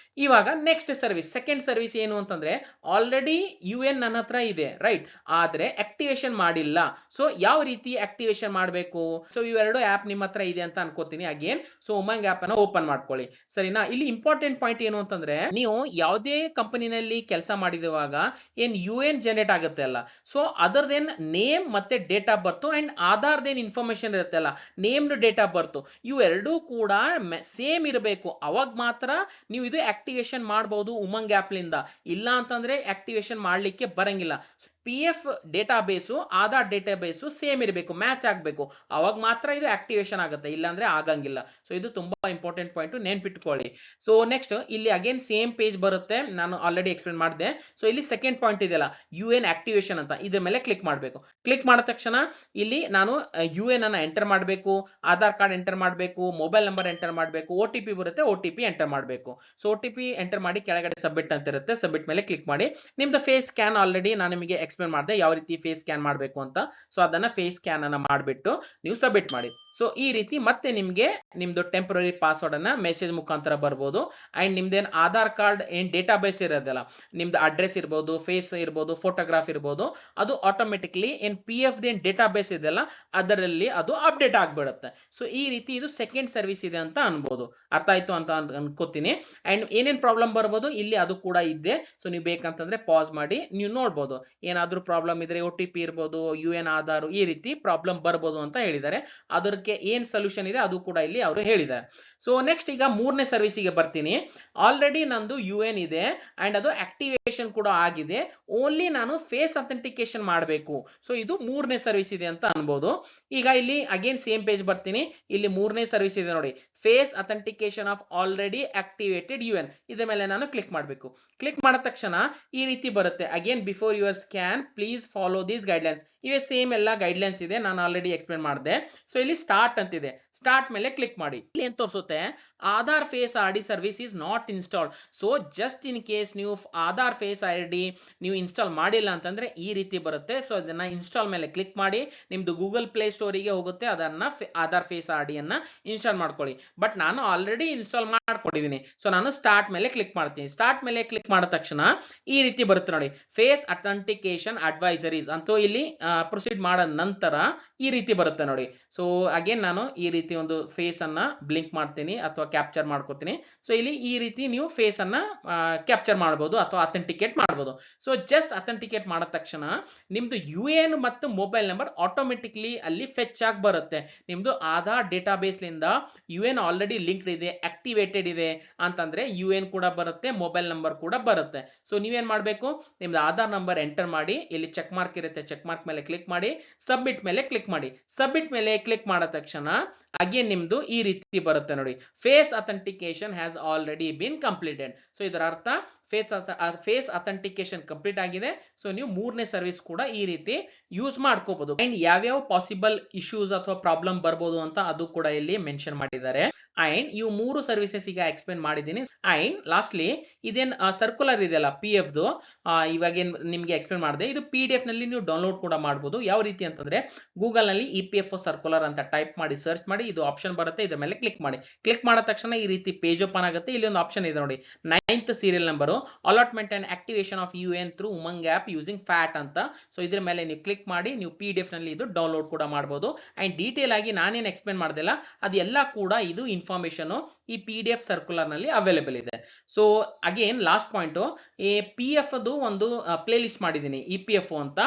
ಇವಾಗ ನೆಕ್ಸ್ಟ್ ಸರ್ವಿಸ್, ಸೆಕೆಂಡ್ ಸರ್ವಿಸ್ ಏನು ಅಂತಂದ್ರೆ, ಆಲ್ರೆಡಿ UN ನನ್ನ ಹತ್ರ ಇದೆ, ರೈಟ್, ಆದ್ರೆ ಆಕ್ಟಿವೇಶನ್ ಮಾಡಿಲ್ಲ. ಸೊ ಯಾವ ರೀತಿ ಆಕ್ಟಿವೇಶನ್ ಮಾಡಬೇಕು? ಸೊ ಇವೆರಡು ಆಪ್ ನಿಮ್ಮ ಹತ್ರ ಇದೆ ಅಂತ ಅನ್ಕೋತೀನಿ. ಅಗೇನ್ ಸೊ ಉಮಂಗ್ ಆಪ್ ಅನ್ನ ಓಪನ್ ಮಾಡ್ಕೊಳ್ಳಿ, ಸರಿನಾ? ಇಲ್ಲಿ ಇಂಪಾರ್ಟೆಂಟ್ ಪಾಯಿಂಟ್ ಏನು ಅಂತಂದ್ರೆ, ನೀವು ಯಾವುದೇ ಕಂಪನಿನಲ್ಲಿ ಕೆಲಸ ಮಾಡಿದವಾಗ ಏನ್ UN ಜನರೇಟ್ ಆಗುತ್ತೆ ಅಲ್ಲ, ಸೊ ಅದರದೇನ್ ನೇಮ್ ಮತ್ತೆ ಡೇಟ್ ಆಫ್ ಬರ್ತ್ ಅಂಡ್ ಆಧಾರ್ದೇನ್ ಇನ್ಫಾರ್ಮೇಶನ್ ಇರುತ್ತೆ ಅಲ್ಲ, ನೇಮ್ಡ್ ಡೇಟ್ ಆಫ್ ಬರ್ತ್, ಇವೆರಡೂ ಕೂಡ ಸೇಮ್ ಇರಬೇಕು. ಅವಾಗ ಮಾತ್ರ ನೀವು ಇದು ಆಕ್ಟಿವೇಶನ್ ಮಾಡಬಹುದು ಉಮಂಗ್ ಆಪ್ ಲಿಂದ. ಇಲ್ಲ ಅಂತಂದ್ರೆ ಆಕ್ಟಿವೇಶನ್ ಮಾಡ್ಲಿಕ್ಕೆ ಬರಂಗಿಲ್ಲ. ಪಿ ಎಫ್ ಡೇಟಾಬೇಸು ಆಧಾರ್ ಡೇಟಾಬೇಸು ಸೇಮ್ ಇರಬೇಕು, ಮ್ಯಾಚ್ ಆಗಬೇಕು, ಅವಾಗ ಮಾತ್ರ ಇದು ಆಕ್ಟಿವೇಶನ್ ಆಗುತ್ತೆ, ಇಲ್ಲಾಂದ್ರೆ ಆಗಂಗಿಲ್ಲ. ಸೊ ಇದು ತುಂಬಾ ಇಂಪಾರ್ಟೆಂಟ್ ಪಾಯಿಂಟ್, ನೆನ್ಪಿಟ್ಕೊಳ್ಳಿ. ಸೊ ನೆಕ್ಸ್ಟ್ ಇಲ್ಲಿ ಅಗೇನ್ ಸೇಮ್ ಪೇಜ್ ಬರುತ್ತೆ, ನಾನು ಆಲ್ರೆಡಿ ಎಕ್ಸ್ಪ್ಲೇನ್ ಮಾಡಿದೆ. ಸೊ ಇಲ್ಲಿ ಸೆಕೆಂಡ್ ಪಾಯಿಂಟ್ ಇದೆಯಲ್ಲ ಯು ಎನ್ ಆಕ್ಟಿವೇಶನ್ ಅಂತ, ಇದ್ರ ಮೇಲೆ ಕ್ಲಿಕ್ ಮಾಡಬೇಕು. ಕ್ಲಿಕ್ ಮಾಡಿದ ತಕ್ಷಣ ಇಲ್ಲಿ ನಾನು ಯು ಎನ್ ಅನ್ನ ಎಂಟರ್ ಮಾಡಬೇಕು, ಆಧಾರ್ ಕಾರ್ಡ್ ಎಂಟರ್ ಮಾಡಬೇಕು, ಮೊಬೈಲ್ ನಂಬರ್ ಎಂಟರ್ ಮಾಡಬೇಕು, ಒ ಟಿ ಪಿ ಬರುತ್ತೆ, ಒ ಟಿ ಪಿ ಎಂಟರ್ ಮಾಡಬೇಕು. So O T P enter ಮಾಡಿ ಕೆಳಗಡೆ ಸಬ್ಮಿಟ್ ಅಂತ ಇರುತ್ತೆ, ಸಬ್ಮಿಟ್ ಮೇಲೆ ಕ್ಲಿಕ್ ಮಾಡಿ. ನಿಮ್ದು ಫೇಸ್ ಸ್ಕ್ಯಾನ್ ಆಲ್ರೆಡಿ ನಾನು ನಿಮಗೆ ಎಕ್ಸ್ಪ್ಲೇನ್ ಮಾಡಿದೆ ಯಾವ ರೀತಿ ಫೇಸ್ ಸ್ಕ್ಯಾನ್ ಮಾಡಬೇಕು ಅಂತ. ಸೊ ಅದನ್ನ ಫೇಸ್ ಸ್ಕ್ಯಾನ್ ಅನ್ನ ಮಾಡಿಬಿಟ್ಟು ನೀವು ಸಬ್ಮಿಟ್ ಮಾಡಿ. ಸೊ ಈ ರೀತಿ ಮತ್ತೆ ನಿಮ್ಗೆ ನಿಮ್ದು ಟೆಂಪರರಿ ಪಾಸ್ವರ್ಡ್ ಅನ್ನ ಮೆಸೇಜ್ ಮುಖಾಂತರ ಬರ್ಬೋದು. ಅಂಡ್ ನಿಮ್ದೇನ್ ಆಧಾರ್ ಕಾರ್ಡ್ ಏನ್ ಡೇಟಾಬೇಸ್ ಇರೋದಲ್ಲ, ನಿಮ್ದು ಅಡ್ರೆಸ್ ಇರ್ಬೋದು, ಫೇಸ್ ಇರ್ಬೋದು, ಫೋಟೋಗ್ರಾಫ್ ಇರ್ಬೋದು, ಅದು ಆಟೋಮೆಟಿಕ್ಲಿ ಏನ್ ಪಿ ಎಫ್ ಏನ್ ಡೇಟಾಬೇಸ್ ಇದೆಯಲ್ಲ ಅದರಲ್ಲಿ ಅದು ಅಪ್ಡೇಟ್ ಆಗ್ಬಿಡುತ್ತೆ. ಸೊ ಈ ರೀತಿ ಇದು ಸೆಕೆಂಡ್ ಸರ್ವಿಸ್ ಇದೆ ಅಂತ ಅನ್ಬೋದು. ಅರ್ಥ ಆಯ್ತು ಅಂತ ಅನ್ಕೋತೀನಿ. ಅಂಡ್ ಏನೇನ್ ಪ್ರಾಬ್ಲಮ್ ಬರ್ಬೋದು ಇಲ್ಲಿ ಅದು ಕೂಡ ಇದೆ. ಸೊ ನೀವು ಬೇಕಂತಂದ್ರೆ ಪಾಸ್ ಮಾಡಿ ನೀವು ನೋಡ್ಬೋದು. ಏನಾದ್ರೂ ಪ್ರಾಬ್ಲಮ್ ಇದ್ರೆ ಒ ಟಿ ಪಿ ಇರ್ಬೋದು, ಯು ಎನ್ ಆಧಾರ್, ಈ ರೀತಿ ಪ್ರಾಬ್ಲಮ್ ಬರ್ಬೋದು ಅಂತ ಹೇಳಿದ್ದಾರೆ. ಅದಕ್ಕೆ ಏನ್ ಸೊಲ್ಯೂಷನ್ ಇದೆ ಅದು ಕೂಡ ಇಲ್ಲಿ ಅವರು ಹೇಳಿದ್ದಾರೆ. ಸೊ ನೆಕ್ಸ್ಟ್ ಈಗ ಮೂರನೇ ಸರ್ವಿಸಿಗೆ ಬರ್ತೀನಿ. ಆಲ್ರೆಡಿ ನಂದು ಯು ಎನ್ ಇದೆ ಅಂಡ್ ಅದು ಆಕ್ಟಿವೇಶನ್ ಕೂಡ ಆಗಿದೆ, ಓನ್ಲಿ ನಾನು ಫೇಸ್ ಅಥೆಂಟಿಕೇಶನ್ ಮಾಡಬೇಕು. ಸೊ ಇದು ಮೂರನೇ ಸರ್ವಿಸ್ ಇದೆ ಅಂತ ಅನ್ಬೋದು. ಈಗ ಇಲ್ಲಿ ಅಗೇನ್ ಸೇಮ್ ಪೇಜ್ ಬರ್ತೀನಿ. ಇಲ್ಲಿ ಮೂರನೇ ಸರ್ವಿಸ್ ಇದೆ ನೋಡಿ, face authentication of already activated U N, ಇದ್ರ ಮೇಲೆ ನಾನು ಕ್ಲಿಕ್ ಮಾಡಬೇಕು. ಕ್ಲಿಕ್ ಮಾಡಿದ ತಕ್ಷಣ ಈ ರೀತಿ ಬರುತ್ತೆ, again before your scan please follow these guidelines. ಇವೇ ಸೇಮ್ ಎಲ್ಲ ಗೈಡ್ಲೈನ್ಸ್ ಇದೆ, ನಾನು ಆಲ್ರೆಡಿ ಎಕ್ಸ್ಪ್ಲೇನ್ ಮಾಡಿದೆ. ಸೊ ಇಲ್ಲಿ ಸ್ಟಾರ್ಟ್ ಅಂತಿದೆ, ಸ್ಟಾರ್ಟ್ ಮೇಲೆ ಕ್ಲಿಕ್ ಮಾಡಿ. ಇಲ್ಲಿ ಏನ್ ತೋರಿಸುತ್ತೆ, Aadhaar face I D service is not installed. So just in case ನೀವು ಆಧಾರ್ ಫೇಸ್ ಐ ಡಿ ನೀವು ಇನ್ಸ್ಟಾಲ್ ಮಾಡಿಲ್ಲ ಅಂತಂದ್ರೆ ಈ ರೀತಿ ಬರುತ್ತೆ. ಸೊ ಅದನ್ನ ಇನ್ಸ್ಟಾಲ್ ಮೇಲೆ ಕ್ಲಿಕ್ ಮಾಡಿ, ನಿಮ್ದು ಗೂಗಲ್ ಪ್ಲೇ ಸ್ಟೋರಿಗೆ ಹೋಗುತ್ತೆ, ಅದನ್ನ ಆಧಾರ್ ಫೇಸ್ ಐ ಡಿ ಅನ್ನ ಇನ್ಸ್ಟಾಲ್ ಮಾಡ್ಕೊಳ್ಳಿ. ಬಟ್ ನಾನು ಆಲ್ರೆಡಿ ಇನ್ಸ್ಟಾಲ್ ಮಾಡ್ಕೊಂಡಿದ್ದೀನಿ. ಸೊ ನಾನು ಸ್ಟಾರ್ಟ್ ಮೇಲೆ ಕ್ಲಿಕ್ ಮಾಡ್ತೀನಿ. ಸ್ಟಾರ್ಟ್ ಮೇಲೆ ಕ್ಲಿಕ್ ಮಾಡಿದ ತಕ್ಷಣ ಈ ರೀತಿ ಬರುತ್ತೆ ನೋಡಿ, ಫೇಸ್ ಅಥೆಂಟಿಕೇಶನ್ ಅಡ್ವೈಸರೀಸ್ ಅಂತ. ಇಲ್ಲಿ ಪ್ರೊಸೀಡ್ ಮಾಡೋ ನಂತರ ಈ ರೀತಿ ಬರುತ್ತೆ ನೋಡಿ. ಸೊ ಅಗೇನ್ ನಾನು ಈ ರೀತಿ ಒಂದು ಫೇಸ್ ಅನ್ನ ಬ್ಲಿಂಕ್ ಮಾಡ್ತೀನಿ ಅಥವಾ ಕ್ಯಾಪ್ಚರ್ ಮಾಡ್ಕೋತೀನಿ. ಸೊ ಇಲ್ಲಿ ಈ ರೀತಿ ನೀವು ಫೇಸ್ ಅನ್ನ ಕ್ಯಾಪ್ಚರ್ ಮಾಡಬಹುದು ಅಥವಾ ಅಥೆಂಟಿಕೇಟ್ ಮಾಡಬಹುದು. ಸೊ ಜಸ್ಟ್ ಅಥೆಂಟಿಕೇಟ್ ಮಾಡಿದ ತಕ್ಷಣ ನಿಮ್ದು ಯು ಎನ್ ಮತ್ತು ಮೊಬೈಲ್ ನಂಬರ್ ಆಟೋಮೆಟಿಕ್ಲಿ ಅಲ್ಲಿ ಫೆಚ್ ಆಗಿ ಬರುತ್ತೆ. ನಿಮ್ದು ಆಧಾರ್ ಡೇಟಾಬೇಸ್ ಲಿಂದ ಯು ಎನ್ ಆಲ್ರೆಡಿ ಲಿಂಕ್ಡ್ ಇದೆ, ಆಕ್ಟಿವೇಟೆಡ್ ಇದೆ ಅಂತಂದ್ರೆ ಯು ಎನ್ ಕೂಡ ಬರುತ್ತೆ, ಮೊಬೈಲ್ ನಂಬರ್ ಕೂಡ ಬರುತ್ತೆ. ಸೊ ನೀವೇನ್ ಮಾಡ್ಬೇಕು, ನಿಮ್ದು ಆಧಾರ್ ನಂಬರ್ ಎಂಟರ್ ಮಾಡಿ, ಇಲ್ಲಿ ಚೆಕ್ ಮಾರ್ಕ್ ಇರುತ್ತೆ, ಚೆಕ್ ಮಾರ್ಕ್ ಮೇಲೆ ಕ್ಲಿಕ್ ಮಾಡಿ, ಸಬ್ಮಿಟ್ ಮೇಲೆ ಕ್ಲಿಕ್ ಮಾಡಿ. ಸಬ್ಮಿಟ್ ಮೇಲೆ ಕ್ಲಿಕ್ ಮಾಡಿದ ತಕ್ಷಣ ಅಗೇನ್ ನಿಮ್ದು ಈ ರೀತಿ ಬರುತ್ತೆ ನೋಡಿ, face authentication has already been completed. So ಇದರ ಅರ್ಥ ಫೇಸ್ ಅಥೆಂಟಿಕೇಶನ್ ಕಂಪ್ಲೀಟ್ ಆಗಿದೆ. ಸೊ ನೀವು ಮೂರನೇ ಸರ್ವಿಸ್ ಕೂಡ ಈ ರೀತಿ ಯೂಸ್ ಮಾಡ್ಕೋಬಹುದು. ಅಂಡ್ ಯಾವ್ಯಾವ ಪಾಸಿಬಲ್ ಇಶ್ಯೂಸ್ ಅಥವಾ ಪ್ರಾಬ್ಲಮ್ ಬರ್ಬೋದು ಅಂತ ಅದು ಕೂಡ ಇಲ್ಲಿ ಮೆನ್ಷನ್ ಮಾಡಿದ್ದಾರೆ. ಅಂಡ್ ಇವು ಮೂರು ಸರ್ವಿಸಸ್ ಈಗ ಎಕ್ಸ್ಪ್ಲೇನ್ ಮಾಡಿದ್ದೀನಿ. ಅಂಡ್ ಲಾಸ್ಟ್ಲಿ ಇದೇನ್ ಸರ್ಕ್ಯುಲರ್ ಇದೆಯಲ್ಲ ಪಿ ಎಫ್ ದು, ಇವಾಗ ನಿಮ್ಗೆ ಎಕ್ಸ್ಪ್ಲೇನ್ ಮಾಡಿದೆ, ಇದು ಪಿ ಡಿ ಎಫ್ ನಲ್ಲಿ ನೀವು ಡೌನ್ಲೋಡ್ ಕೂಡ ಮಾಡಬಹುದು. ಯಾವ ರೀತಿ ಅಂತಂದ್ರೆ ಗೂಗಲ್ ನಲ್ಲಿ ಇ ಪಿ ಎಫ್ ಸರ್ಕ್ಯುಲರ್ ಅಂತ ಟೈಪ್ ಮಾಡಿ ಸರ್ಚ್ ಮಾಡಿ, ಇದು ಆಪ್ಷನ್ ಬರುತ್ತೆ, ಇದ್ರ ಮೇಲೆ ಕ್ಲಿಕ್ ಮಾಡಿ. ಕ್ಲಿಕ್ ಮಾಡಿದ ತಕ್ಷಣ ಈ ರೀತಿ ಪೇಜ್ ಓಪನ್ ಆಗುತ್ತೆ. ಇಲ್ಲಿ ಒಂದು ಆಪ್ಷನ್ ಇದೆ ನೋಡಿ, 9th serial number allotment and activation of U N through Umang app using FAT ಅಂತ. ಸೊ ಇದ್ರ ಮೇಲೆ ನೀವು ಕ್ಲಿಕ್ ಮಾಡಿ ನೀವು ಪಿ ಡಿ ಎಫ್ ನಲ್ಲಿ ಇದು ಡೌನ್ಲೋಡ್ ಕೂಡ ಮಾಡಬಹುದು. ಅಂಡ್ ಡೀಟೇಲ್ ಆಗಿ ನಾನೇನು ಎಕ್ಸ್ಪ್ಲೇನ್ ಮಾಡ್ದಿಲ್ಲ ಅದೆಲ್ಲ ಕೂಡ ಇದು ಇನ್ಫಾರ್ಮೇಶನ್ ಈ ಪಿ ಡಿ ಎಫ್ ಸರ್ಕ್ಯುಲರ್ ನಲ್ಲಿ ಅವೈಲೇಬಲ್ ಇದೆ. ಸೊ ಅಗೇನ್ ಲಾಸ್ಟ್ ಪಾಯಿಂಟ್, ಈ ಪಿ ಎಫ್ ಅದು ಒಂದು ಪ್ಲೇ ಲಿಸ್ಟ್ ಮಾಡಿದ್ದೀನಿ, ಇ ಪಿ ಎಫ್ ಅಂತ.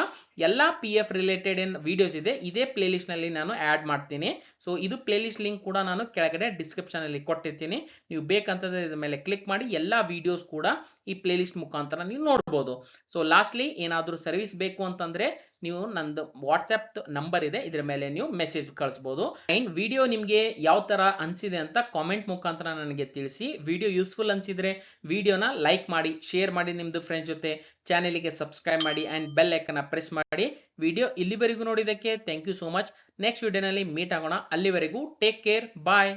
ಎಲ್ಲಾ ಪಿ ಎಫ್ ರಿಲೇಟೆಡ್ ಏನ್ ವಿಡಿಯೋಸ್ ಇದೆ ಇದೇ ಪ್ಲೇ ಲಿಸ್ಟ್ ನಲ್ಲಿ ನಾನು ಆಡ್ ಮಾಡ್ತೀನಿ. ಸೊ ಇದು ಪ್ಲೇ ಲಿಸ್ಟ್ ಲಿಂಕ್ ಕೂಡ ನಾನು ಕೆಳಗಡೆ ಡಿಸ್ಕ್ರಿಪ್ಷನ್ ಅಲ್ಲಿ ಕೊಟ್ಟಿರ್ತೀನಿ. ನೀವು ಬೇಕಂತಂದ್ರೆ ಇದ್ರ ಮೇಲೆ ಕ್ಲಿಕ್ ಮಾಡಿ ಎಲ್ಲಾ ವಿಡಿಯೋಸ್ ಕೂಡ ಈ ಪ್ಲೇ ಲಿಸ್ಟ್ ಮುಖಾಂತರ ನೀವು ನೋಡಬಹುದು. ಸೊ ಲಾಸ್ಟ್ಲಿ ಏನಾದ್ರೂ ಸರ್ವಿಸ್ ಬೇಕು ಅಂತಂದ್ರೆ ನೀವು ನಂದು ವಾಟ್ಸ್ಆಪ್ ನಂಬರ್ ಇದೆ, ಇದ್ರ ಮೇಲೆ ನೀವು ಮೆಸೇಜ್ ಕಳಿಸಬಹುದು. ಅಂಡ್ ವಿಡಿಯೋ ನಿಮ್ಗೆ ಯಾವ ತರ ಅನ್ಸಿದೆ ಅಂತ ಕಾಮೆಂಟ್ ಮುಖಾಂತರ ನನಗೆ ತಿಳಿಸಿ. ವಿಡಿಯೋ ಯೂಸ್ಫುಲ್ ಅನ್ಸಿದ್ರೆ ವಿಡಿಯೋನ ಲೈಕ್ ಮಾಡಿ, ಶೇರ್ ಮಾಡಿ ನಿಮ್ದು ಫ್ರೆಂಡ್ಸ್ ಜೊತೆ, ಚಾನೆಲ್ಗೆ ಸಬ್ಸ್ಕ್ರೈಬ್ ಮಾಡಿ ಅಂಡ್ ಬೆಲ್ ಐಕನ್ ಪ್ರೆಸ್ ಮಾಡಿ. ವಿಡಿಯೋ ಇಲ್ಲಿವರೆಗೂ ನೋಡಿದಕ್ಕೆ thank you so much. Next ವಿಡಿಯೋನಲ್ಲಿ ಮೀಟ್ ಆಗೋಣ. ಅಲ್ಲಿವರೆಗೂ ಟೇಕ್ ಕೇರ್, ಬಾಯ್.